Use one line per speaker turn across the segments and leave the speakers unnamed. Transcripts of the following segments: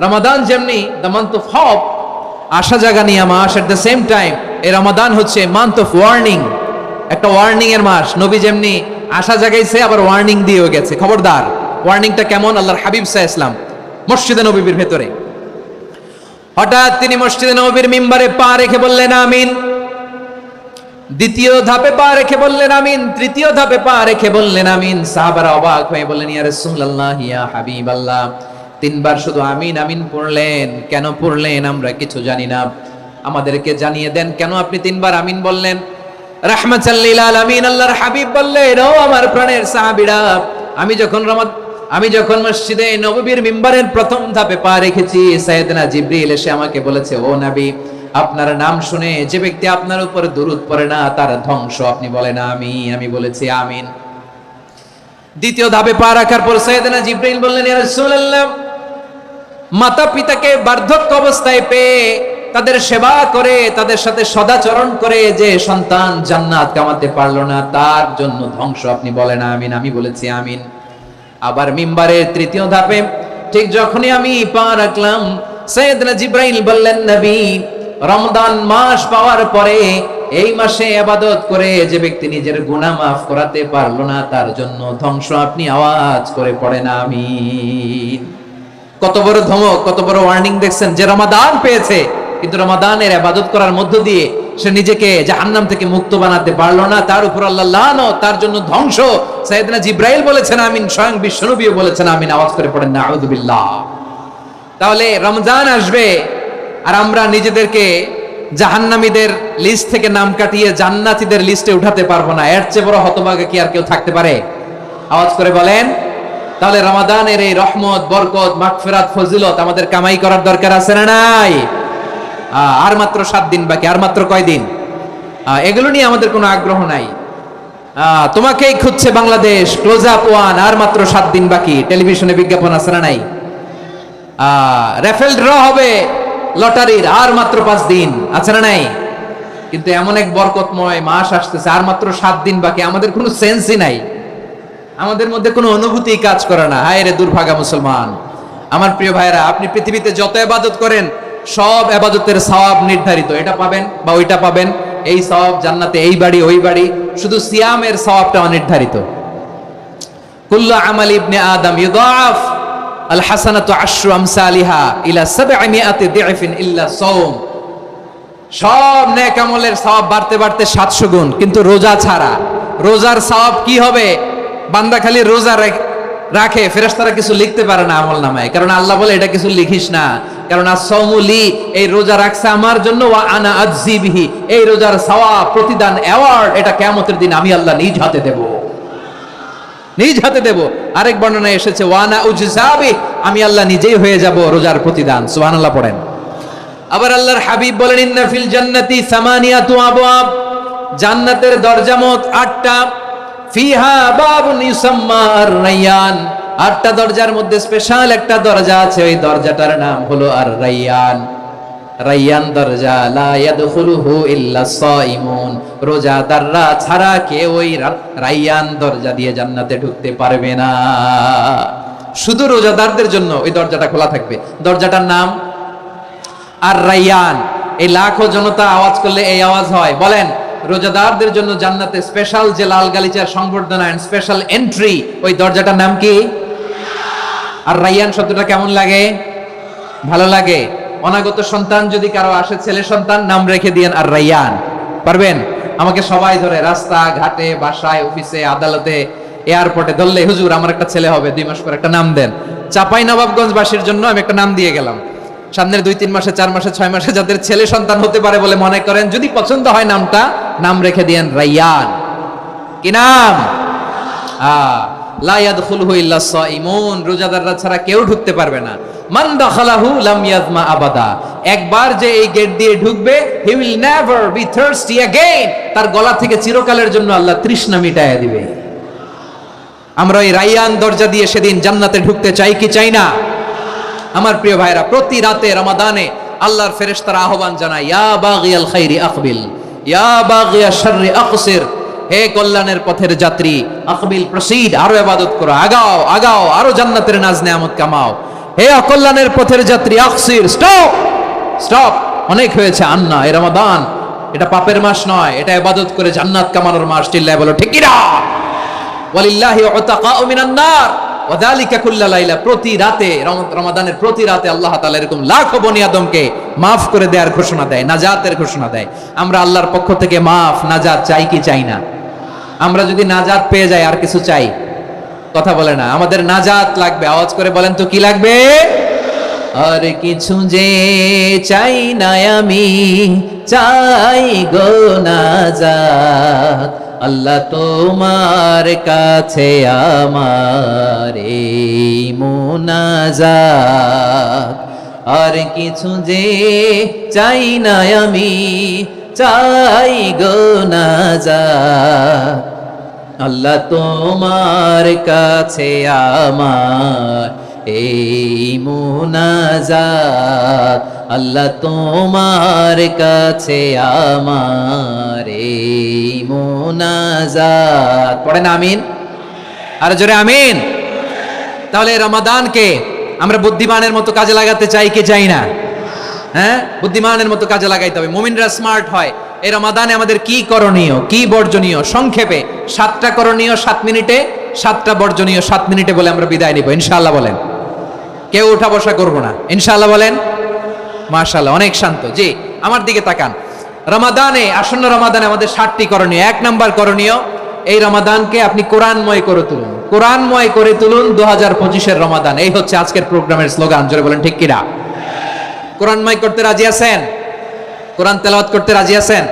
রমাদান যেমনি the month of hope, আশা জাগানিয়া মাস, এট দ্য সেম টাইম এই রমাদান হচ্ছে মান্থ অফ ওয়ার্নিং, একটা ওয়ার্নিং এর মাস। নবী যেমনি আশা জাগাইছে আবার ওয়ার্নিং দিয়েও গেছে, খবরদার। ওয়ার্নিংটা কেমন? আল্লাহর হাবিব সাল্লাল্লাহু আলাইহি ওয়াসাল্লাম মসজিদে নববীর ভেতরে হঠাৎ তিনি মসজিদে নববীর মিম্বারে পা রেখে বললেন আমিন। দ্বিতীয় ধাপে পা রেখে বললেন আমিন, তৃতীয় ধাপে পা রেখে বললেন আমিন। সাহাবারা অবাক হয়ে বললেন, ইয়া রাসূলুল্লাহ, ইয়া হাবিবাল্লাহ, তিনবার শুধু আমিন আমিন পড়লেন, কেন পড়লেন আমরা কিছু জানি না, আমাদেরকে জানিয়ে দেন কেন আপনি তিনবার আমিন বললেন। রাহমাতাল লিল আলামিন আল্লাহর হাবিব বললেন, ও আমার প্রাণের সাহাবীরা, আমি যখন মসজিদে নববীর মিম্বারের প্রথম ধাপে পা রেখেছি, সাইয়েদনা জিবরিল এসে আমাকে বলেছে, ও নবী, আপনার নাম শুনে যে ব্যক্তি আপনার উপর দুরূদ পড়ে না তার ধ্বংস। আপনি বলেন আমিন। আমি বলেছি আমিন। দ্বিতীয় ধাপে পা রাখার পর সাইয়েদনা জিবরিল বললেন, ইয়া রাসূলুল্লাহ, মাতা পিতাকে বার্ধক্য অবস্থায় পেয়ে তাদের সেবা করে তাদের সাথে সদাচরণ করে যে সন্তান জান্নাত কামাতে পারলো না তার জন্য ধ্বংস। আপনি বলেন আমিন। আমি বলেছি আমিন। আবার মিম্বারের তৃতীয় ধাপে ঠিক যখনই আমি পা রাখলাম, সাইয়েদনা জিবরাইল বললেন, নবী, রমজান মাস পাওয়ার পরে এই মাসে ইবাদত করে যে ব্যক্তি নিজের গুনাহ মাফ করাতে পারলো না তার জন্য ধ্বংস। আপনি আওয়াজ করে পড়েন আমিন। কত বড় ধমক, কত বড় ওয়ার্নিং দেখছেন, যে রমাদান পেয়েছে কিন্তু রমাদানের ইবাদত করার মধ্য দিয়ে সে নিজেকে জাহান্নাম থেকে মুক্ত বানাতে পারলো না, তার উপর আল্লাহ লানত, তার জন্য ধ্বংস। সাইয়েদনা জিবরাইল বলেছেন আমিন, স্বয়ং বিশ্বনবীও বলেছেন আমিন। আওয়াজ করে পড়েন নাউযু বিল্লাহ। তাহলে রমজান আসবে আর আমরা নিজেদেরকে জাহান্নামীদের লিস্ট থেকে নাম কাটিয়ে জান্নাতীদের লিস্টে উঠাতে পারবো না। এর চেয়ে বড় হতভাগা কি আর কেউ থাকতে পারে? আওয়াজ করে বলেন। তাহলে রমাদানের এই রহমত, বরকত, মাগফিরাত, ফজিলত আমাদের কামাই করার দরকার আছে না নাই? আর মাত্র 7 দিন বাকি। আর মাত্র কয় দিন? এগুলো নিয়ে আমাদের কোনো আগ্রহ নাই। তোমাকেই খুঁজছে বাংলাদেশ, ক্লোজ আপ ওয়ান, আর মাত্র 7 দিন বাকি। টেলিভিশনে বিজ্ঞাপন আছে না নাই? রেফেল ড্র হবে লটারির, আর মাত্র 5 দিন, আছে না নাই? কিন্তু এমন এক বরকতময় মাস আসতেছে, আর মাত্র 7 দিন বাকি। আমাদের কোনো সেন্সই নাই, আমাদের মধ্যে কোনো অনুভূতি কাজ করে না। হায় রে দুর্ভাগা মুসলমান। আমার প্রিয় ভাইরা, আপনি পৃথিবীতে যত ইবাদত করেন সব ইবাদতের সওয়াব নির্ধারিত, এটা পাবেন বা ওইটা পাবেন, এই সওয়াব জান্নাতে, এই বাড়ি ওই বাড়ি। শুধু সিয়ামের সওয়াবটা অনির্ধারিত। কুল্লু আমাল ইবনে আদম ইউদাফ আল হাসানাতু আশরু আমসালিহা ইলা 700 দি'ফিন ইল্লা সাওম। সব নেক আমলের সওয়াব বাড়তে বাড়তে 700 গুণ, কিন্তু রোজা ছাড়া। রোজার সওয়াব কি হবে? বান্দা খালি রোজা রাখে, ফেরেশতারা কিছু লিখতে পারে না আমল নামায়, কারণ আল্লাহ বলে এটা কিছু লিখিস না, কারণ as-সাওমু লি, এই রোজা রাখছে আমার জন্য, ওয়া আনা আজজি বিহি, এই রোজার সওয়াব, প্রতিদান, অ্যাওয়ার্ড এটা কিয়ামতের দিন আমি আল্লাহ নিজ হাতে দেব, নিজ হাতে দেব। আরেক বর্ণনায় এসেছে ওয়া আনা উজজা বিহি, আমি আল্লাহ নিজেই হয়ে যাব রোজার প্রতিদান। সুবহানাল্লাহ পড়েন। আবার আল্লাহর হাবিব বলেন, ইন্না ফিল জান্নাতি সামানিয়াতু আবওয়াব, জান্নাতের দরজা মোট 8টা। ফিহা বাবুন ইউসাম্মা আর-রায়্যান, 8টা দরজার মধ্যে স্পেশাল একটা দরজা আছে, ওই দরজাটার নাম হলো আর-রায়্যান। রায়্যান দরজা, লা ইয়াদখুলুহু ইল্লা সাইমুন, রোজাদাররা ছাড়া কেউ ওই রায়্যান দরজা দিয়ে জান্নাতে ঢুকতে পারবে না। শুধু রোজাদারদের জন্য ওই দরজাটা খোলা থাকবে। দরজাটার নাম আর-রায়্যান। এই লাখো জনতা আওয়াজ করলে এই আওয়াজ হয়। বলেন, রোজাদারদের জন্য জান্নাতে স্পেশাল যে লাল গালিচার সংবর্ধনা এন্ড স্পেশাল এন্ট্রি, ওই দরজাটার নাম কি? আর রায়্যান শব্দটা কেমন লাগে? ভালো লাগে। অনাগত সন্তান যদি কারো আসে, ছেলে সন্তান, নাম রেখে দিয়েন আর রায়্যান। পারবেন? আমাকে সবাই ধরে রাস্তা ঘাটে, বাসায়, অফিসে, আদালতে, এয়ারপোর্টে ধরলে, হুজুর আমার একটা ছেলে হবে, 2 মাস পর একটা নাম দেন। চাপাই নবাবগঞ্জবাসীর জন্য আমি একটা নাম দিয়ে গেলাম। সামনের 2-3 মাসে, 4 মাসে, 6 মাসে যাদের ছেলে সন্তান হতে পারে বলে মনে করেন, যদি পছন্দ হয় নামটা, নাম রেখে দিয়েন রায়্যান। কি নাম? লা ইয়াদখুলুহু ইল্লা সাইমুন, রোজাদাররা ছাড়া কেউ ঢুকতে পারবে না। মান দাখালাহু লাম ইয়াজমা আবাদা, একবার যে এই গেট দিয়ে ঢুকবে, he will never be thirsty again, তার গলা থেকে চিরকালের জন্য আল্লাহ তৃষ্ণা মিটায়া দিবে। আমরা এই রায়্যান দরজা দিয়ে সেদিন জান্নাতে ঢুকতে চাই কি চাই না? আমার প্রিয় ভাইরা, প্রতি রাতে রমাদানে আল্লাহর ফেরেশতারা আহ্বান জানায়, ইয়া বাগিয়াল খাইরি আকবিল, ইয়া বাগিয়াশ শাররি আকসির, হে কল্যাণের পথের যাত্রী, আকবিল, প্রসিড, আরো ইবাদত করো, আগাও আগাও, আরো জান্নাতের নাজ নেয়ামত কামাও। হে অকল্যাণের পথের যাত্রী আকসির, স্টপ স্টপ, অনেক হয়েছে। আন্না, এ রমাদান এটা পাপের মাস নয়, এটা ইবাদত করে জান্নাত কামানোর মাস। চিল্লায় বলো ঠিক কি না? ওয়ালিল্লাহি উতাকাউ মিনান নার ওয়া যালিকা কুল্লা লাইলা। প্রতি রাতে, রমাদানের প্রতি রাতে আল্লাহ তাআলা এরকম লাখো বনি আদমকে মাফ করে দেওয়ার ঘোষণা দেয়, নাজাতের ঘোষণা দেয়। আমরা আল্লাহর পক্ষ থেকে মাফ, নাজাত চাই কি চাই না? আমরা যদি নাজাত পেয়ে যাই আর কিছু চাই? কথা বলে না। আমাদের নাজাত লাগবে। আওয়াজ করে বলেন তো কি লাগবে? আর কিছু যে চাই না আমি, চাই গো নাজাত। আল্লাহ তোমার কাছে আমার এই মুনাজাত। আর কিছু যে চাই না আমি, চাই গো নাজাত। আল্লাহ তোমার কাছে আমার এই মুনাজাত। আল্লাহ তোমার কাছে আমার এই মুনাজাত। পড়েন আমিন, আর জোরে আমিন। তাহলে রমাদানকে আমরা বুদ্ধিমানের মতো কাজে লাগাতে চাই কি চাই না? হ্যাঁ, বুদ্ধিমানের মতো কাজে লাগাইতে হবে। মুমিনরা স্মার্ট হয়। এই রমাদানে আমাদের কি করণীয়, কি বর্জনীয়, সংক্ষেপে 7টা করণীয় 7 মিনিটে, 7টা বর্জনীয় 7 মিনিটে বলে আমরা বিদায় নিব ইনশাআল্লাহ। বলেন, কেউ উঠা বসা করবো না ইনশাআল্লাহ। বলেন মাশাআল্লাহ, অনেক শান্ত। জি, আমার দিকে তাকান। রমাদানে, আসন্ন রমাদানে আমাদের 7টি করণীয়। 1 নাম্বার করণীয়, এই রমাদানকে আপনি কোরআনময় করে তুলুন। কোরআনময় করে তুলুন 2025-এর রমাদান। এই হচ্ছে আজকের প্রোগ্রামের স্লোগান। জোরে বলেন ঠিক কিনা? কোরআনময় করতে রাজি আছেন? কোরআন তেলাওয়াত করতে রাজি আছেন?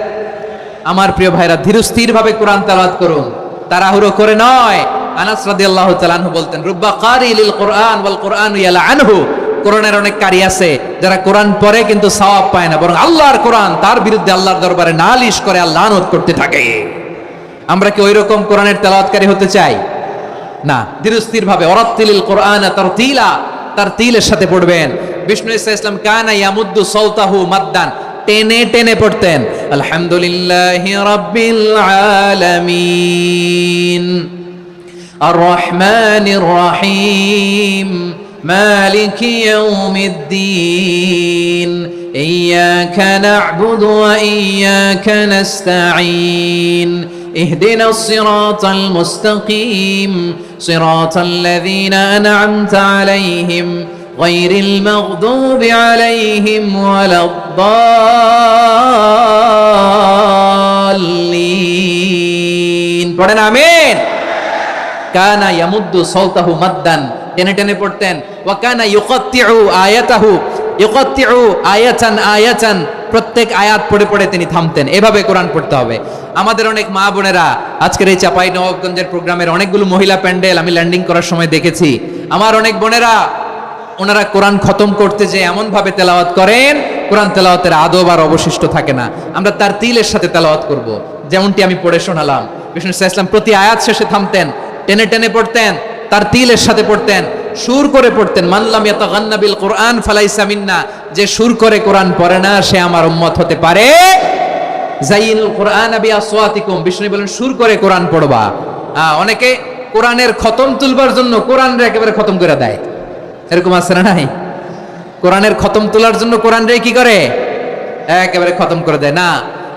আমার প্রিয় ভাইরা, ধীরস্থির ভাবে কোরআন তেলাওয়াত করুন, তাড়াহুড়ো করে নয়। আনাস রাদিয়াল্লাহু তাআলা আনহু বলতেন, রুব্বা কারি লিল কোরআন ওয়াল কোরআন ইয়ালআনহু। কোরআনের অনেক কারি আছে যারা কোরআন পড়ে কিন্তু সওয়াব পায় না, বরং আল্লাহর কোরআন তার বিরুদ্ধে আল্লাহর দরবারে নালিশ করে আর লানত করতে থাকে। আমরা কি ওইরকম কোরআনের তেলাওয়াতকারী হতে চাই? না। ধীরস্থির ভাবে, ওয়ারাত্তিলিল কোরআন তারতিলা, তারতিলের সাথে পড়বেন। বিষ্ণু ইসা ইসলাম কানা ইয়ামুদ্দু সাওতাহু মাদ্দান, টেনে টেনে পড়তেন। আলহামদুলিল্লাহি রাব্বিল আলামিন আর রহমানির রহিম মালিকি ইয়াউমিদ্দিন ইয়্যাকা না'বুদু ওয়া ইয়্যাকা নাস্তাঈন ইহদিনাস সিরাতাল মুস্তাকিম সিরাতাল লাযীনা আন'আমতা আলাইহিম গায়রিল মাগদুবি আলাইহিম ওয়ালাদ-দাল্লিন। পড়েন আমিন। কানা ইয়ামুদ্দু সাওতাহু মাদ্দান, টেনে টেনে পড়তেন। ওয়া কানা ইউকাত্তিউ আয়াতাহু, ইউকাত্তিউ আয়াতান আয়াতান, প্রত্যেক আয়াত পড়ে পড়ে তিনি থামতেন। এভাবে কোরআন পড়তে হবে। আমাদের অনেক মা বোনেরা, আজকের এই চাঁপাইনবাবগঞ্জের প্রোগ্রামের অনেকগুলো মহিলা প্যান্ডেল আমি ল্যান্ডিং করার সময় দেখেছি। আমার অনেক বোনেরা, ওনারা কোরআন খতম করতে যে এমন ভাবে তেলাওয়াত করেন, কোরআন তেলাওয়াতের আদব আর অবশিষ্ট থাকে না। আমরা তার তিলের সাথে তেলাওয়াত করব, যেমনটি আমি পড়ে শোনালাম। বিষ্ণু ইসলাম প্রতি আয়াত শেষে থামতেন, টেনে টেনে পড়তেন, তার তিলের সাথে পড়তেন, সুর করে পড়তেন। মানলাম ইয়াতাগান্না বিল কোরআন ফালাইসা মিন্না, যে সুর করে কোরআন পড়ে না সে আমার উম্মত হতে পারে। যাইনুল কোরআন বিআসওয়াতিকুম, বিষ্ণু বলেন সুর করে কোরআন পড়বা। অনেকে কোরআনের খতম তুলবার জন্য কোরআনরে একেবারে খতম করে দেয়, এরকম আছে না নাই? কোরআনের খতম তোলার জন্য কোরআনরে কি করে? একেবারে খতম করে দেয়। না,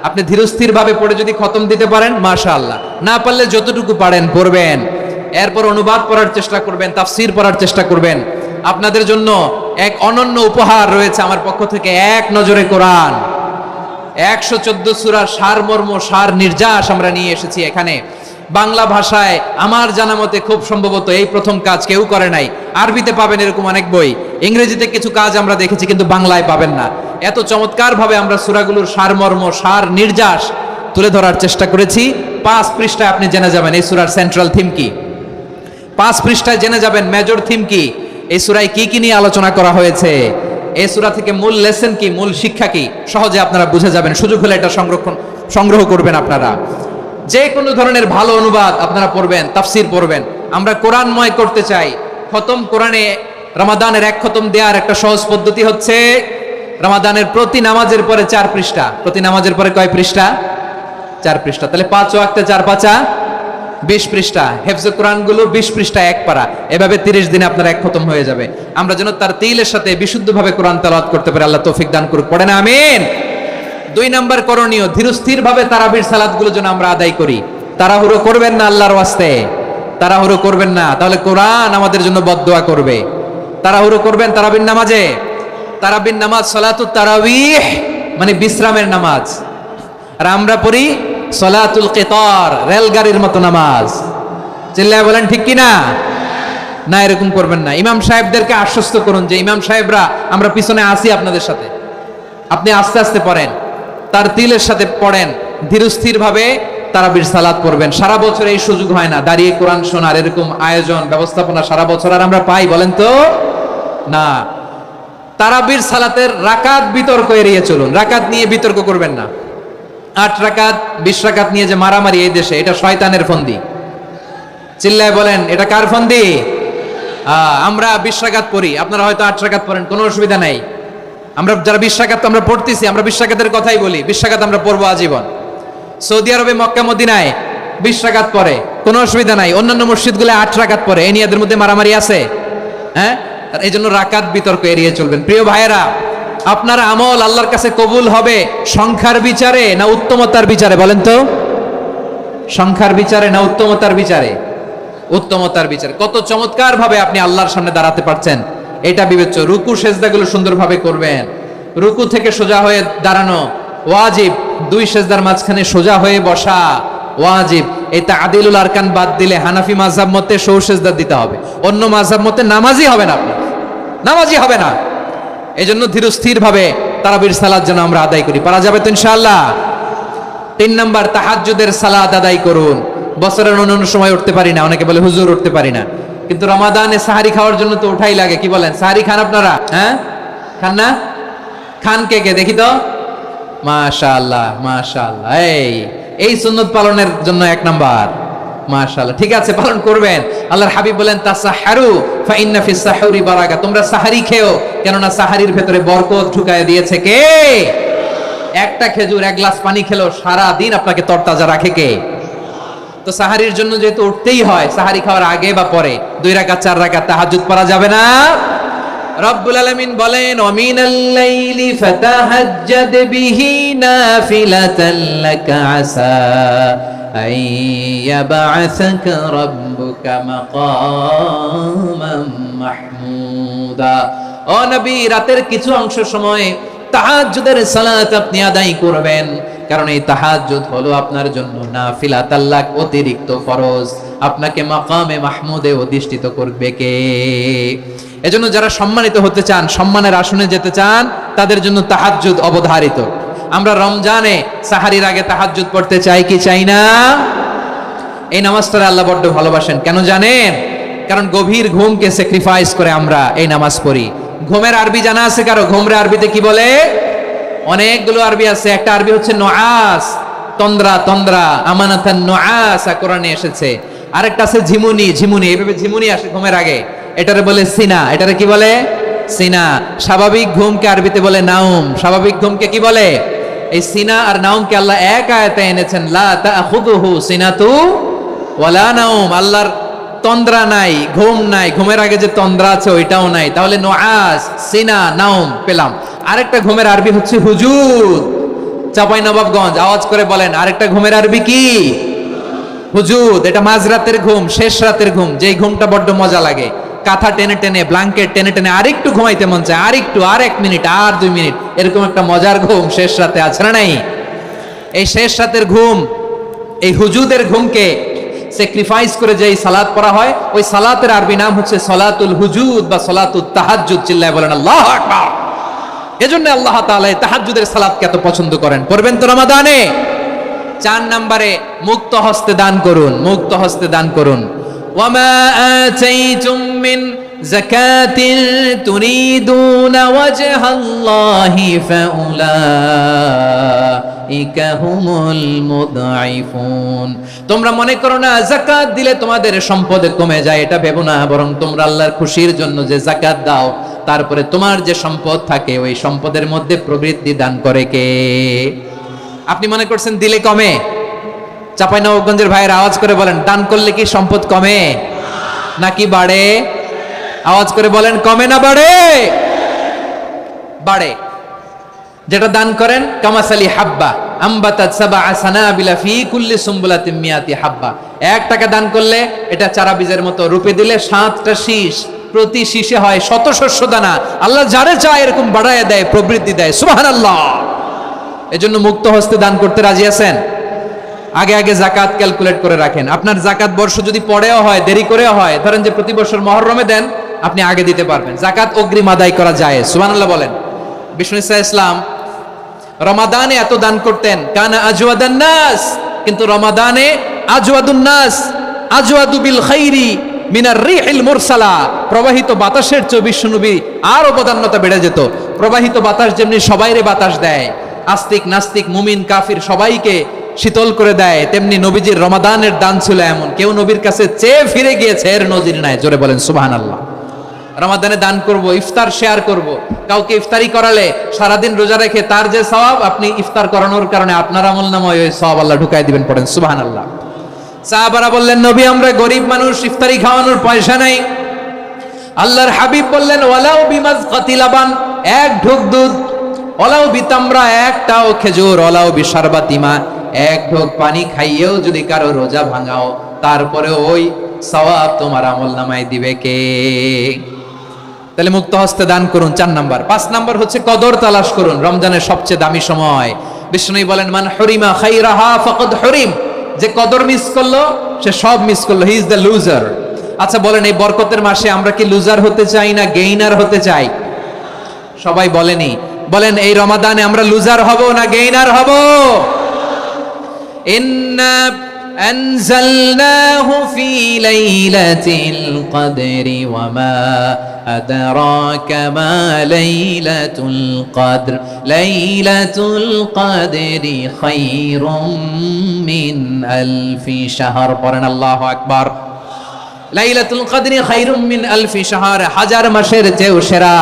আপনি ধীরস্থির ভাবে পড়ে যদি খতম দিতে পারেন মাশাআল্লাহ, না পারলে যতটুকু পারেন পড়বেন। এরপর অনুবাদ পড়ার চেষ্টা করবেন, তাফসীর পড়ার চেষ্টা করবেন। আপনাদের জন্য এক অনন্য উপহার রয়েছে আমার পক্ষ থেকে, এক নজরে কোরআন। 114 সূরার সারমর্ম, সার নির্যাস আমরা নিয়ে এসেছি এখানে। বাংলা ভাষায় আমার জানা মতে খুব সম্ভবত এই প্রথম কাজ কেউ করে নাই। আরবিতে পাবেন এরকম অনেক বই, ইংরেজিতে কিছু কাজ আমরা দেখেছি, কিন্তু বাংলায় পাবেন না। এত চমৎকার ভাবে আমরা সূরাগুলোর সারমর্ম, সার নির্যাস তুলে ধরার চেষ্টা করেছি। 5 পৃষ্ঠায় আপনি জেনে যাবেন এই সূরার সেন্ট্রাল থিম কি। 5 পৃষ্ঠায় জেনে যাবেন মেজর থিম কি, এই সূরায় কি কি নিয়ে আলোচনা করা হয়েছে, এই সূরা থেকে মূল লেসন কি, মূল শিক্ষা কি, সহজে আপনারা বুঝে যাবেন। সুযোগ হলে এটা সংগ্রহ করবেন আপনারা। যে কোনো ধরনের ভালো অনুবাদ আপনারা পড়বেন, তাফসীর পড়বেন। আমরা কোরআনময় করতে চাই। খতম কোরআনে রমাদানের 1 খতম দেওয়ার একটা সহজ পদ্ধতি হচ্ছে, রমাদানের প্রতি নামাজের পরে 4 পৃষ্ঠা। প্রতি নামাজের পরে কয় পৃষ্ঠা? 4 পৃষ্ঠা। তাহলে 5 ওয়াক্তে 4 পাঁচা 20 পৃষ্ঠা হেফজে কোরআন গুলো 20 পৃষ্ঠা এক পারা, এভাবে 30 দিনে আপনার এক খতম হয়ে যাবে। আমরা যেন তার তিলের সাথে বিশুদ্ধভাবে কোরআন তেলাওয়াত করতে পারি, আল্লাহ তৌফিক দান করুক, পড়েন আমিন। 2 নাম্বার করণীয়, ধীরস্থির ভাবে তারাবির সালাতগুলো যেন আমরা আদায় করি। তাড়াহুড়ো করবেন না আল্লাহর ওয়াস্তে, তাড়াহুড়ো করবেন না, তাহলে কোরআন আমাদের জন্য বদদোয়া করবে। তাড়াহুড়ো করবেন তারাবির নামাজে। তারাবির নামাজ সালাতুত তারাবিহ মানে বিশ্রামের নামাজ, আর আমরা পড়ি সালাতুল কিতার, রেলগাড়ির মতো নামাজ। চিল্লায় বলেন ঠিক কিনা? না, এরকম করবেন না। ইমাম সাহেবদেরকে আশ্বস্ত করুন যে ইমাম সাহেবরা আমরা পিছনে আসি আপনাদের সাথে, আপনি আস্তে আস্তে পড়েন, তার তিলের সাথে পড়েন, ধীরস্থির ভাবে তারাবির সালাত পড়বেন। সারা বছর এই সুযোগ হয় না, দাঁড়িয়ে কোরআন শোনার এরকম আয়োজন ব্যবস্থাপনা সারা বছর আর আমরা পাই বলেন তো না। তারাবির সালাতের রাকাত বিতর্ক এড়িয়ে চলুন, রাকাত নিয়ে বিতর্ক করবেন না। 8 রাকাত 20 রাকাত নিয়ে যে মারামারি এই দেশে, এটা শয়তানের ফন্দি। চিল্লায় বলেন এটা কার ফন্দি? আমরা 20 রাকাত পড়ি, আপনারা হয়তো 8 রাকাত পড়েন, কোনো অসুবিধা নাই। আমরা যারা 20 রাকাত আমরা পড়তেছি, আমরা 20 রাকাতের কথাই বলি, 20 রাকাত আমরা পড়বো আজীবন। সৌদি আরবে মক্কা মদিনায় 20 রাকাত পড়ে, কোনো অসুবিধা নাই। অন্যান্য মসজিদগুলো 8 রাকাত পড়ে, এই নিয়ে এদের মধ্যে মারামারি আছে? হ্যাঁ, এই জন্য রাকাত বিতর্ক এড়িয়ে চলবেন। প্রিয় ভাইয়েরা, আপনার আমল আল্লাহর কাছে কবুল হবে সংখ্যার বিচারে না উত্তমতার বিচারে বলেন তো? সংখ্যার বিচারে না উত্তমতার বিচারে? উত্তমতার বিচারে। কত চমৎকার ভাবে আপনি আল্লাহর সামনে দাঁড়াতে পারছেন এটা বিবেচ্য। রুকু সেজদাগুলো সুন্দরভাবে করবেন, রুকু থেকে সোজা হয়ে দাঁড়ানো ওয়াজিব, 2 সেজদার মাঝখানে সোজা হয়ে বসা ওয়াজিব। এই তা'দিলুল আরকান বাদ দিলে হানাফি মাযহাব মতে সৌ সেজদা দিতে হবে, অন্য মাযহাব মতে নামাজই হবে না, আপনি নামাজই হবে না। এজন্য ধীরস্থির ভাবে তারাবির সালাত যেন আমরা আদায় করি, পারা যাবে তো ইনশাআল্লাহ। 3 নাম্বার, তাহাজ্জুদের সালাত আদায় করুন। বছরের অন্যান্য সময় উঠতে পারি না, অনেকে বলে হুজুর উঠতে পারি না, কিন্তু রমাদানে সাহারি খাওয়ার জন্য তো ওঠাই লাগে। কি বলেন, সাহারি খান আপনারা? হ্যাঁ, খান না? খান কে কে দেখি তো? মাশাআল্লাহ মাশাআল্লাহ, এই সুন্নত পালনের জন্য 1 নাম্বার। মাশাআল্লাহ, ঠিক আছে, পালন করবেন। আল্লাহর হাবিব বলেন তাসাহহারু ফা ইন্না ফিস সাহুরি বারাকা, তোমরা সাহারি খেও, কেননা সাহারির ভেতরে বরকত ঢুকায় দিয়েছে কে? একটা খেজুর, 1 গ্লাস পানি খেলো সারা দিন আপনাকে তরতাজা রাখে কে? তো সাহারির জন্য যেহেতু উঠতেই হয়, সাহারি খাওয়ার আগে বা পরে 2 রাকাত 4 রাকাত তাহাজ্জুদ পড়া যাবে না? রব্বুল আলামিন বলেন ওয়ামিনাল লাইলি ফাতাহাজ্জাদ বিহি নাফিলাতান লাকা আসা আইয়াবআসাকা রাব্বুকা মাকামান মাহমুদা। ও নবী, রাতের কিছু অংশ সময় তাহাজ্জুদের সালাত আপনি আদায় করবেন, কারণ এই তাহাজ্জুদ হলো আপনার জন্য নাফিলাত, আল্লাহ অতিরিক্ত ফরজ। আপনাকে মাকামে মাহমুদে অধিষ্ঠিত করবে কে? এজন্য যারা সম্মানিত হতে চান, সম্মানের আসনে যেতে চান, তাদের জন্য তাহাজ্জুদ অবধারিত। আমরা রমজানে সাহারির আগে তাহাজ্জুদ পড়তে চাই কি চাই না? এই নামাজটা আল্লাহ বড্ড ভালোবাসেন, কেন জানেন? কারণ গভীর ঘুমকে স্যাক্রিফাইস করে আমরা এই নামাজ পড়ি। ঘুমের আরবি জানা আছে কারো? ঘুমরে আরবিতে কি বলে? অনেকগুলো আরবি আছে। একটা আরবি হচ্ছে নুআস, তন্দ্রা, তন্দ্রা, আমানাতান নুআস কোরআনে এসেছে। আরেকটা আছে ঝিমুনি, ঝিমুনি, এইভাবে ঝিমুনি আসে ঘুমের আগে, এটারে বলে সিনা। এটারে কি বলে? সিনা। স্বাভাবিক ঘুমকে আরবিতে বলে নাউম। স্বাভাবিক ঘুমকে কি বলে? এই সিনা আর নাউমকে আল্লাহ এক আয়াতে এনেছেন, লা তাখুযুহু সিনাতু ওয়ালা নাউম। আল্লাহর তন্দ্রা নাই, ঘুম নাই, ঘুমের আগে যে তন্দ্রা আছে ওইটাও নাই। তাহলে নুআস, সিনা, নাউম পেলাম। আরেকটা ঘুমের আরবি হচ্ছে হুজুদ। চাঁপাইনবাবগঞ্জ আওয়াজ করে বলেন, আরেকটা ঘুমের আরবি কি? হুজুদ। এটা মাঝরাতের ঘুম, শেষ রাতের ঘুম, যেই ঘুমটা বড্ড মজা লাগে। কাঁথা টেনে টেনে, ব্ল্যাঙ্কেট টেনে টেনে আরেকটু ঘুমাইতে মন চায়, আরেকটু, আর 1 মিনিট, আর 2 মিনিট, এরকম একটা মজার ঘুম শেষ রাতে আছে না নাই? এই শেষ রাতের ঘুম, এই হুজুদের ঘুমকে স্যাক্রিফাইস করে যেই সালাত পড়া হয়, ওই সালাতের আরবি নাম হচ্ছে সলাতুল হুজুদ বা সলাতুত তাহাজ্জুদ। চিল্লায় বলেন আল্লাহু আকবার। এজন্য আল্লাহ তাআলা এই তাহাজ্জুদের সালাতকে এত পছন্দ করেন। পড়বেন তো রমাদানে। 4 নম্বরে মুক্ত হস্তে দান করুন, মুক্ত হস্তে দান করুন। ওয়ামা আতাইতুম মিন যাকাতিন তুরিদুনা ওয়াজহাল্লাহি ফাউলাইকা হুমুল মুদঈফুন। তোমরা মনে করো না যাকাত দিলে তোমাদের সম্পদ কমে যায়, এটা ভেবো না, বরং তোমরা আল্লাহর খুশির জন্য যে যাকাত দাও, তারপরে তোমার যে সম্পদ থাকে ওই সম্পদের মধ্যে প্রবৃদ্ধি দান করে কে? আপনি মনে করছেন দিলে কমে? চাঁপাইনবাবগঞ্জের ভাইয়ের আওয়াজ করে বলেন, দান করলে কি সম্পদ কমে নাকি বাড়ে? আওয়াজ করে বলেন, কমে না বাড়ে? বাড়ে। যেটা দান করেন, কামাসালি হাব্বা আম্বাতাত সাবআ সানাবিলা ফি কুল্লি সুমবুলাতিন মিয়াতি হাব্বা। 1 টাকা দান করলে এটা চারা বীজের মতো, রূপে দিলে 7টা শীষ, প্রতি শীষে হয় 100 শস্য দানা। আল্লাহ যারে চায় এরকম বাড়ায় দেয়, প্রবৃদ্ধি দেয়। সুবহানাল্লাহ। এজন্য মুক্ত হস্তে দান করতে রাজি আছেন? আগে আগে যাকাত ক্যালকুলেট করে রাখেন। আপনার যাকাত বর্ষ যদি পরেও হয়, দেরি করেও হয়, ধরেন যে প্রতি বছর মুহররমে দেন, আপনি আগে দিতে পারবেন। যাকাত অগ্রিম আদায় করা যায়। সুবহানাল্লাহ বলেন। বিষ্ণু ইসা ইসলাম রমাদানে এত দান করতেন, কানা আজওয়াদান নাস, কিন্তু রমাদানে আজওয়াদুন নাস আজওয়াদু বিল খাইরি মিনার রিহিল মুরসালা। প্রবাহিত বাতাসের চেয়ে বিশ্বনবী আরো বদান্যতা বেড়ে যেত। প্রবাহিত বাতাস যেমনি সবাইরে বাতাস দেয়, আস্তিক নাস্তিক মুমিন কাফির সবাইকে শীতল করে দেয়, তেমনি নবীজির রমাদানের দান ছিল এমন, কেউ নবীর কাছে চেয়ে ফিরে গিয়েছে এর নজির নাই। জোরে বলেন সুবহানাল্লাহ। রমাদানে দান করব, ইফতার শেয়ার করব। কাউকে ইফতারি করালে সারাদিন রোজা রেখে তার যে সওয়াব, আপনি ইফতার করানোর কারণে আপনার আমলনামায় ওই সওয়াব আল্লাহ ঢুকাই দিবেন। পড়েন সুবহানাল্লাহ। সাহাবারা বললেন, নবী আমরা গরিব মানুষ, ইফতারি খাওয়ানোর পয়সা নাই। আল্লাহর হাবিব বললেন, ওয়ালাউ বিমাজকাতি লাবান, 1 ঢোক দুধ, ওয়ালাউ বিতামরা, 1টাও খেজুর, ওয়ালাউ বিশারবাতিমা, 1 ঢোক পানি খাইয়েও যদি কারো রোজা ভাঙাও, তারপরে ওই সওয়াব তোমার আমলনামায় দিবে কে? তাহলে মুক্ত হস্তে দান করুন, 4 নাম্বার। 5 নাম্বার হচ্ছে কদর তালাশ করুন। রমজানের সবচেয়ে দামি সময়। বিষ্ণু বলেন, মান হুরিমা খাইরাহা ফাকাদ হুরিম, যে কদর মিস করলো সে সব মিস করলো, হি ইজ দ্য লুজার। আচ্ছা বলেন, এই বরকতের মাসে আমরা কি লুজার হতে চাই না গেইনার হতে চাই? সবাই বলেনি, বলেন এই রমাদানে আমরা লুজার হব না গেইনার হব? ইন্না أنزلناه في ليلة القدر وما أدراك ما ليلة القدر ليلة القدر خير من ألف شهر قرن الله أكبر লাইলাতুল কদরি খায়রুম মিন আলফি শাহর, 1000 মাসের চেয়েও সেরা।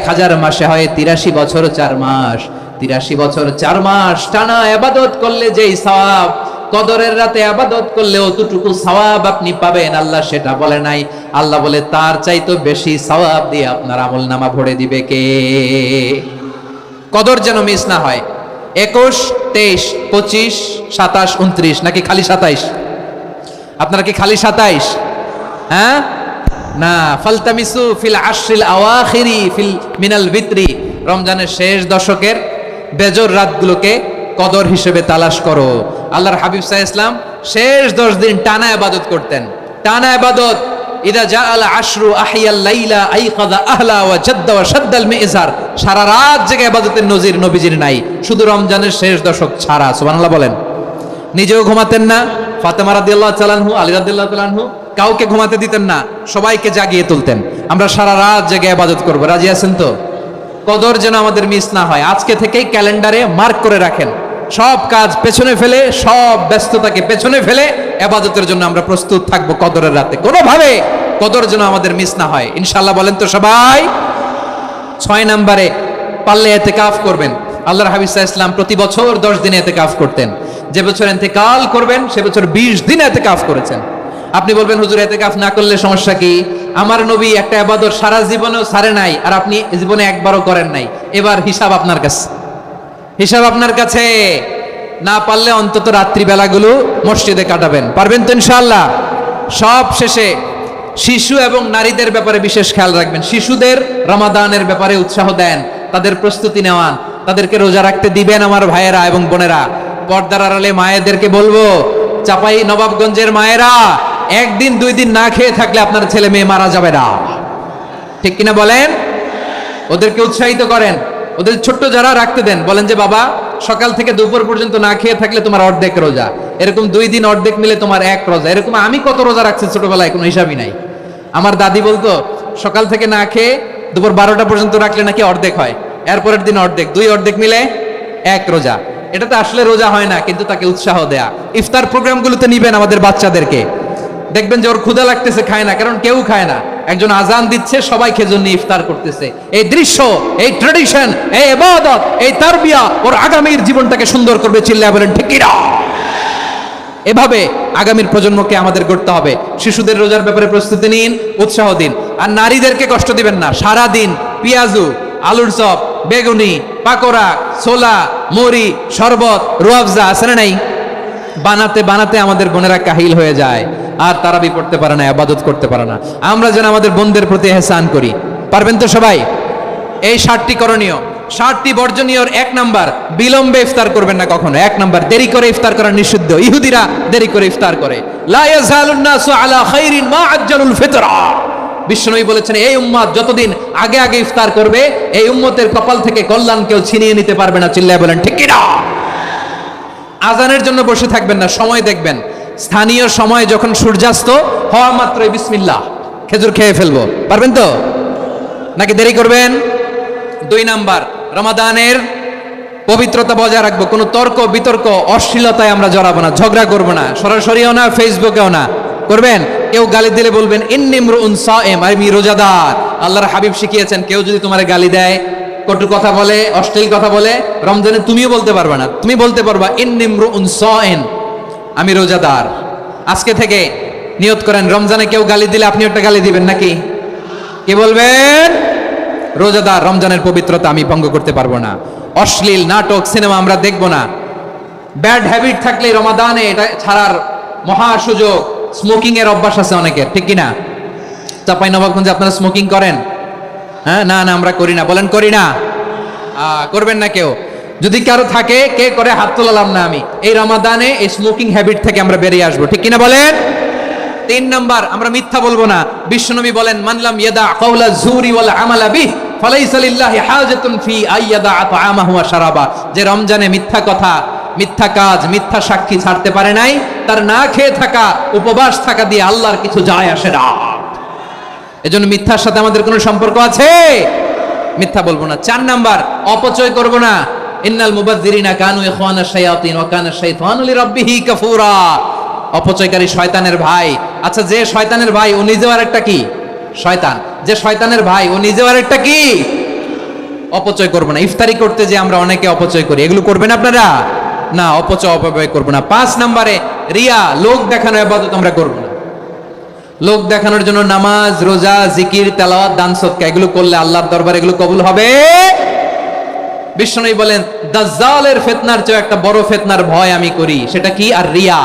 1000 মাসে হয় 83 বছর 4 মাস। 83 বছর 4 মাস টানা ইবাদত করলে যেই সওয়াব, কদরের রাতে ইবাদত করলে অতটুকু সওয়াব আপনি পাবেন, আল্লাহ সেটা বলে নাই। আল্লাহ বলে তার চাইতে বেশি সওয়াব দিয়ে আপনার আমলনামা ভরে দিবে কে? কদর যেন মিস না হয়। 21, 23, 25, 27, 29 নাকি খালি 27? আপনারা কি খালি 27? হ্যাঁ না, ফালতামিসু ফিল আশরিল আওয়াখিরি ফিল মিনাল ভিতরি, রমজানের শেষ দশকের বেজর রাতগুলোকে কদর হিসেবে তালাশ করো। আল্লাহর হাবিব সাল্লাল্লাহু আলাইহি ওয়াসাল্লাম শেষ 10 দিন টানা ইবাদত করতেন। টানা ইবাদত, ইদা জাআল আশরু আহিয়াল লাইলা আইকাযা আহলা ওয়া জাদ্দা ওয়া শাদ্দাল মিজার, সারা রাত জেগে ইবাদতের নজির নবীজির নাই, শুধু রমজানের শেষ দশক ছাড়া। সুবহানাল্লাহ বলেন। নিজেও ঘুমাতেন না, ফাতেমা রাদিয়াল্লাহু তাআলা আনহু, আলী রাদিয়াল্লাহু তাআলা আনহু কাউকে ঘুমাতে দিতেন না, সবাইকে জাগিয়ে তুলতেন। আমরা সারা রাত জেগে ইবাদত করব, রাজি আছেন তো? কদর যেন আমাদের মিস না হয়। আজকে থেকেই ক্যালেন্ডারে মার্ক করে রাখেন, সব কাজ পেছনে ফেলে, সব ব্যস্ততাকে পেছনে ফেলে ইবাদতের জন্য আমরা প্রস্তুত থাকবো কদরের রাতে। কোনোভাবে কদর যেন আমাদের মিস না হয়, ইনশাআল্লাহ বলেন তো সবাই? 6 নম্বরে পারলে ইতিকাফ করবেন। আল্লাহর হাবিব সাল্লাল্লাহু আলাইহি ওয়াসাল্লাম প্রতি বছর 10 দিন ইতিকাফ করতেন। যে বছর ইন্তেকাল করবেন সে বছর 20 দিন ইতিকাফ করেছেন। আপনি বলবেন, হুজুর ইতিকাফ না করলে সমস্যা কি? আমার নবী একটা ইবাদত সারা জীবনেও ছাড়ে নাই, আর আপনি জীবনে একবারও করেন নাই। এবার হিসাব আপনার কাছে, হিসাব আপনার কাছে। না পারলে অন্তত রাত্রি বেলাগুলো মসজিদে কাটাবেন, পারবেন তো ইনশাআল্লাহ? সব শেষে শিশু এবং নারীদের ব্যাপারে বিশেষ খেয়াল রাখবেন। শিশুদের রমাদানের ব্যাপারে উৎসাহ দেন, তাদের প্রস্তুতি নেওয়ান, তাদেরকে রোজা রাখতে দিবেন। আমার ভাইয়েরা এবং বোনেরা, পর্দার আড়ালে মায়েদেরকে বলবো, চাপাই নবাবগঞ্জের মায়েরা, 1 দিন 2 দিন না খেয়ে থাকলে আপনার ছেলে মেয়ে মারা যাবে না, ঠিক কিনা বলেন? ওদেরকে উৎসাহিত করেন, ওদের ছোট্ট যারা রাখতে দেন, বলেন যে বাবা সকাল থেকে দুপুর পর্যন্ত না খেয়ে থাকলে তোমার অর্ধেক রোজা, এরকম 2 দিন অর্ধেক মিলে তোমার 1 রোজা। এরকম আমি কত রোজা রাখছি ছোটবেলায়, কোনো হিসাবই নাই। আমার দাদি বলতো সকাল থেকে না খেয়ে দুপুর 12টা পর্যন্ত রাখলে নাকি অর্ধেক হয়, এরপরের দিন অর্ধেক, 2 অর্ধেক মিলে 1 রোজা। এটা তো আসলে রোজা হয় না, কিন্তু তাকে উৎসাহ দেয়া। ইফতার প্রোগ্রামগুলোতে নিবেন আমাদের বাচ্চাদেরকে, দেখবেন যে ওর ক্ষুধা লাগতেছে, খায় না, কারণ কেউ খায় না। একজন আজান দিচ্ছে, সবাই খেজুর নিয়ে ইফতার করতেছে। এই দৃশ্য, এই ট্র্যাডিশন, এই ইবাদত, এই তারবিয়া ওর আগামীর জীবনটাকে সুন্দর করবে। চিল্লায়া বলেন ঠিক কি না? এভাবে আগামীর প্রজন্মকে আমাদের গড়তে হবে। শিশুদের রোজার ব্যাপারে প্রস্তুতি নিন, উৎসাহ দিন। আর নারীদেরকে কষ্ট দিবেন না। সারা দিন পেঁয়াজু, আলুর চপ, বেগুনি, পাকোড়া, ছোলা, মুড়ি, শরবত, রুয়াবজা আছে না নাই, বানাতে বানাতে আমাদের বোনেরা কাহিল হয়ে যায়, আর তারাবি পড়তে পারে না, ইবাদত করতে পারে না। আমরা যেন আমাদের বোনদের প্রতি ইহসান করি। পারবেন তো সবাই? এই 7টি করণীয়, 7টি বর্জনীয়র 1 নাম্বার, বিলম্বে ইফতার করবেন না কখনো। 1 নাম্বার, দেরি করে ইফতার করা নিষিদ্ধ। ইহুদিরা দেরি করে ইফতার করে। লা ইয়াজালুন নাসু আলা খাইরিন মা আজ্জালুল ফিতরা। বিশ্বনবী বলেছেন, এই উম্মত যতদিন আগে আগে ইফতার করবে, এই উম্মতের কপাল থেকে কল্যাণ কেউ ছিনিয়ে নিতে পারবে না। চিল্লায় বলেন ঠিক কি না? আজানের জন্য বসে থাকবেন না, সময় দেখবেন। স্থানীয় সময় যখন সূর্যাস্ত হওয়া মাত্রই বিসমিল্লাহ, খেজুর খেয়ে ফেলবো। পারবেন তো নাকি দেরি করবেন? 2 নাম্বার, রমাদানের পবিত্রতা বজায় রাখবো। কোনো তর্ক বিতর্ক অশ্লীলতায় আমরা জড়াবো না, ঝগড়া করবো না, সরাসরিও না, ফেসবুকেও না। করবেন? কেউ গালি দিলে বলবেন ইন্নিমরুন সায়েম, আমি রোজাদার। আল্লাহর হাবিব শিখিয়েছেন, কেউ যদি তোমার গালি দেয়, কটু কথা বলে, অশ্লীল কথা বলে, রমজানে তুমিও বলতে পারবে না। তুমি বলতে পারবা ইন্নিমরুন সায়েম, আমি রোজাদার। আজকে থেকে নিয়ত করেন, রমজানে কেউ গালি দিলে আপনি একটা গালি দিবেন নাকি? কি বলবেন? রোজাদার, রমজানের পবিত্রতা আমি ভঙ্গ করতে পারবো না। অশ্লীল নাটক, সিনেমা আমরা দেখবো না। ব্যাড হ্যাবিট থাকলে রমাদানে এটা ছাড়ার মহা সুযোগ। স্মোকিং এর অভ্যাস আছে অনেকের, ঠিক কিনা? চাঁপাইনবাবগঞ্জে আপনারা স্মোকিং করেন? হ্যাঁ, না না আমরা করি না। বলেন করি না? করবেন না কেউ? যদি কারো থাকে, কে করে হাত তোলালাম না আমি। এই রমাদানে এই স্মোকিং হ্যাবিট থেকে আমরা বেরিয়ে আসবো, ঠিক কিনা বলেন? 3 নাম্বার, আমরা মিথ্যা বলবো না। বিশ্বনবী বলেন, মানলাম ইয়াদা কাওলা যুরি ওয়াল আমালা বিহি ফালাইসা লিল্লাহি হাজাতুন ফি আইয়াদা তাআমাহু ওয়া শারাবা। যে রমজানে মিথ্যা কথা, মিথ্যা কাজ, মিথ্যা সাক্ষী ছাড়তে পারে নাই, তার না খেয়ে থাকা, উপবাস থাকা দিয়ে আল্লাহর কিছু যায় আসে না। এজন্য মিথ্যার সাথে আমাদের কোনো সম্পর্ক আছে? মিথ্যা বলবো না। 4 নাম্বার, অপচয় করব না। ইন্নাল মুবাযযিরিনা কানু ইখওয়ানাশ শায়াতিন ওয়া কানা শাইতানু লিরাব্বিহি কাফুরা। অপচয়কারী শয়তানের ভাই। আচ্ছা, যে শয়তানের ভাই ও নিজেও আরেকটা কি? শয়তান। যে শয়তানের ভাই ও নিজেও আরেকটা কি? অপচয় করব না। ইফতারি করতে যে আমরা অনেকে অপচয় করি, এগুলো করবেন আপনারা? না, অপচয় অপব্যয় করব না। 5 নম্বরে, রিয়া, লোক দেখানো ইবাদত আমরা করব না। লোক দেখানোর জন্য নামাজ, রোজা, জিকির, তেলাওয়াত, দান সদকা এগুলো করলে আল্লাহর দরবারে এগুলো কবুল হবে? বিশ্বনবী বলেন, দাজ্জালের ফিতনার চেয়ে একটা বড় ফিতনার ভয় আমি করি। সেটা কি? আর রিয়া,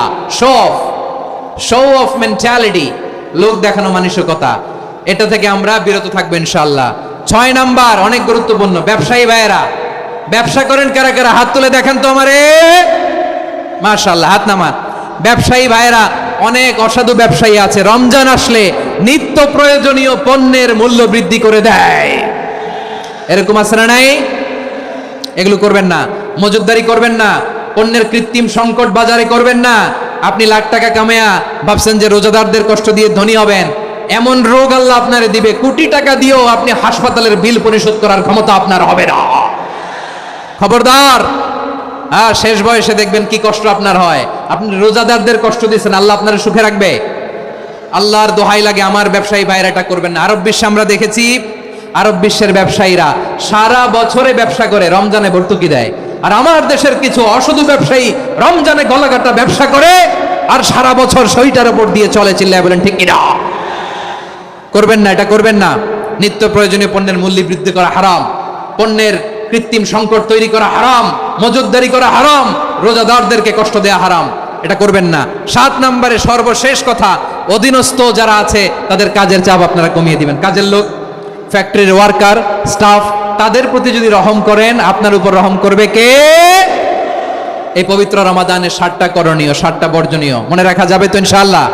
শো অফ মেন্টালিটি, লোক দেখানো মানসিকতা। এটা থেকে আমরা বিরত থাকবো ইনশাআল্লাহ। 6 নাম্বার, অনেক গুরুত্বপূর্ণ, ব্যবসায়ী ভাইয়েরা, ব্যবসা করেন কারা কারা? হাত তুলে দেখেন তো আমারে। মাশাআল্লাহ, হাত নামান। ব্যবসায়ী ভাইয়েরা, অনেক অসাধু ব্যবসায়ী আছে, রমজান আসলে নিত্য প্রয়োজনীয় পণ্যের মূল্য বৃদ্ধি করে দেয়। এরকম আছে না নাই? এগুলো করবেন না। মজুদদারি করবেন না। পণ্যের কৃত্রিম সংকট বাজারে করবেন না। আপনি লাখ টাকা কামায়া ভাবছেন যে রোজাদারদের কষ্ট দিয়ে ধনী হবেন। এমন রোগ আল্লাহ আপনারে দিবে, কোটি টাকা দিয়েও আপনি হাসপাতালের বিল পরিশোধ করার ক্ষমতা আপনার হবে না। খবরদার। শেষ বয়সে দেখবেন কি কষ্ট আপনার হয়। আপনি রোজাদারদের কষ্ট দিয়েছেন, আল্লাহ আপনার সুখে রাখবে? আল্লাহর দোহাই লাগে, আমার ব্যবসায়ী ভাইরা এটা করবেন না। আরব বিশ্বে আমরা দেখেছি, আরব বিশ্বের ব্যবসায়ীরা সারা বছরে ব্যবসা করে, রমজানে ভর্তুকি দেয়। আর আমার দেশের কিছু অসাধু ব্যবসায়ী রমজানে গলাকাটা ব্যবসা করে আর সারা বছর সইটার উপর দিয়ে চলে। চিল্লায় বলেন ঠিক কিনা? করবেন না, এটা করবেন না। নিত্য প্রয়োজনীয় পণ্যের মূল্য বৃদ্ধি করা হারাম, পণ্যের কৃত্রিম সংকট তৈরি করা হারাম, মজুদদারি করা হারাম, রোজাদারদেরকে কষ্ট দেয়া হারাম। এটা করবেন না। 7 নম্বরে সর্বশেষ কথা, অধীনস্থ যারা আছে তাদের কাজের চাপ আপনারা কমিয়ে দিবেন। কাজের লোক, ফ্যাক্টরির ওয়ার্কার, স্টাফ, তাদের প্রতি যদি রহম করেন, আপনার উপর রহম করবে কে? এই পবিত্র রমাদানের 7টা করণীয়, 7টা বর্জনীয় মনে রাখা যাবে তো ইনশাআল্লাহ?